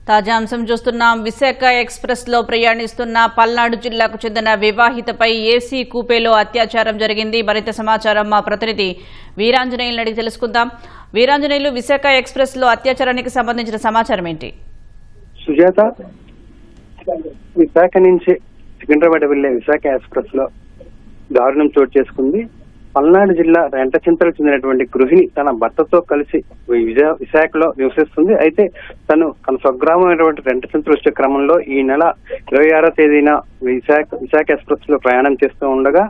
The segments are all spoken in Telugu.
తాజా అంశం చూస్తున్నాం. విశాఖ ఎక్స్ప్రెస్ లో ప్రయాణిస్తున్న పల్నాడు జిల్లాకు చెందిన వివాహితపై ఏసీ కూపేలో అత్యాచారం జరిగింది. మరింత సమాచారం మా ప్రతినిధి వీరాంజనేయులు అడిగి తెలుసుకుందాం. వీరాంజనేయులు, విశాఖ ఎక్స్ప్రెస్ లో అత్యాచారానికి సంబంధించిన సమాచారం ఏంటి? సుజాత, విశాఖ నుంచి సికింద్రాబాద్ వెళ్లే విశాఖ ఎక్స్ప్రెస్ లో దారుణం చోటు చేసుకుంది. పల్నాడు జిల్లా రెంటచింతలకు చెందినటువంటి గృహిణి తన భర్తతో కలిసి విశాఖలో నివసిస్తుంది. అయితే తన స్వగ్రామైనటువంటి రెంటచింతలు వచ్చే క్రమంలో ఈ నెల 26వ తేదీన విశాఖ ఎక్స్ప్రెస్ లో ప్రయాణం చేస్తూ ఉండగా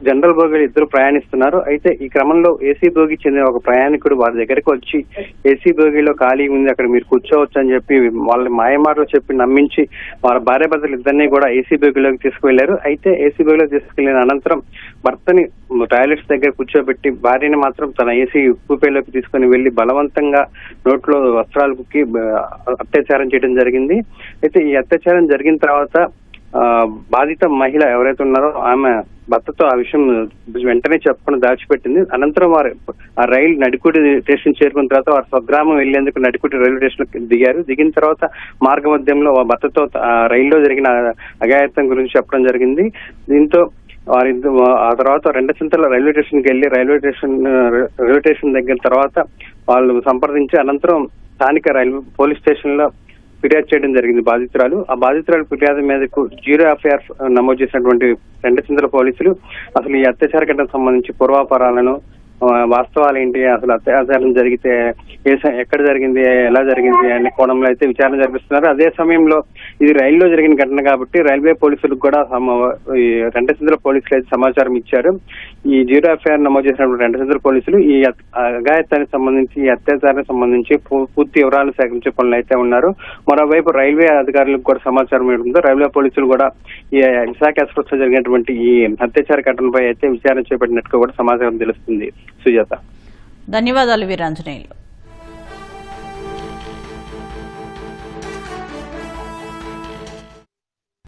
జనరల్ బోగిలో ఇద్దరు ప్రయాణిస్తున్నారు. అయితే ఈ క్రమంలో ఏసీ బోగి చెందిన ఒక ప్రయాణికుడు వారి దగ్గరికి వచ్చి ఏసీ బోగిలో ఖాళీ ఉంది, అక్కడ మీరు కూర్చోవచ్చు అని చెప్పి వాళ్ళ మాయమాటలు చెప్పి నమ్మించి వారి భార్య భర్తలు ఇద్దరిని కూడా ఏసీ బోగిలోకి తీసుకువెళ్లారు. అయితే ఏసీ బోగిలో తీసుకెళ్లిన అనంతరం భర్తని టాయిలెట్స్ దగ్గర కూర్చోబెట్టి భార్యని మాత్రం తన ఏసీ కూపేలోకి తీసుకుని వెళ్లి బలవంతంగా నోట్లో వస్త్రాలు కుక్కి అత్యాచారం చేయడం జరిగింది. అయితే ఈ అత్యాచారం జరిగిన తర్వాత బాధిత మహిళ ఎవరైతే ఉన్నారో ఆమె భర్తతో ఆ విషయం వెంటనే చెప్పకుండా దాచిపెట్టింది. అనంతరం వారు ఆ రైలు నడికుడి స్టేషన్ చేరుకున్న తర్వాత వారు స్వగ్రామం వెళ్లేందుకు నడికుడి రైల్వే స్టేషన్ దిగారు. దిగిన తర్వాత మార్గ మధ్యంలో భర్తతో రైల్లో జరిగిన అఘాయిత్యం గురించి చెప్పడం జరిగింది. దీంతో ఆ తర్వాత రెంటచింతల రైల్వే స్టేషన్కి వెళ్లి రైల్వే స్టేషన్ దగ్గర తర్వాత వాళ్ళు సంప్రదించి అనంతరం స్థానిక పోలీస్ స్టేషన్ లో ఫిర్యాదు చేయడం జరిగింది బాధితురాలు. ఆ బాధితురాలు ఫిర్యాదు మీదకు 0 ఎఫ్ఐఆర్ నమోదు చేసినటువంటి రెంటచింతల పోలీసులు అసలు ఈ అత్యాచార ఘటనకు సంబంధించి పూర్వాపరాలను, వాస్తవాలు ఏంటి, అసలు అత్యాచారం జరిగితే ఎక్కడ జరిగింది, ఎలా జరిగింది అనే కోణంలో అయితే విచారణ జరిపిస్తున్నారు. అదే సమయంలో ఇది రైల్లో జరిగిన ఘటన కాబట్టి రైల్వే పోలీసులకు కూడా రెంటచింతల పోలీసులు అయితే సమాచారం ఇచ్చారు. ఈ 0 ఎఫ్ఐఆర్ నమోదు చేసినటువంటి రెంటచింతల పోలీసులు ఈ అఘాయిత్యానికి సంబంధించి, ఈ అత్యాచారానికి సంబంధించి పూర్తి వివరాలు సేకరించే పనులు అయితే ఉన్నారు. మరోవైపు రైల్వే అధికారులకు కూడా సమాచారం ఇవ్వడంతో రైల్వే పోలీసులు కూడా ఈ విశాఖ ఎక్స్ప్రెస్ లో జరిగినటువంటి ఈ అత్యాచార ఘటనపై అయితే విచారణ చేపట్టినట్టు కూడా సమాచారం తెలుస్తుంది. సుజాత, ధన్యవాదాలు వీరాంజనేయులు.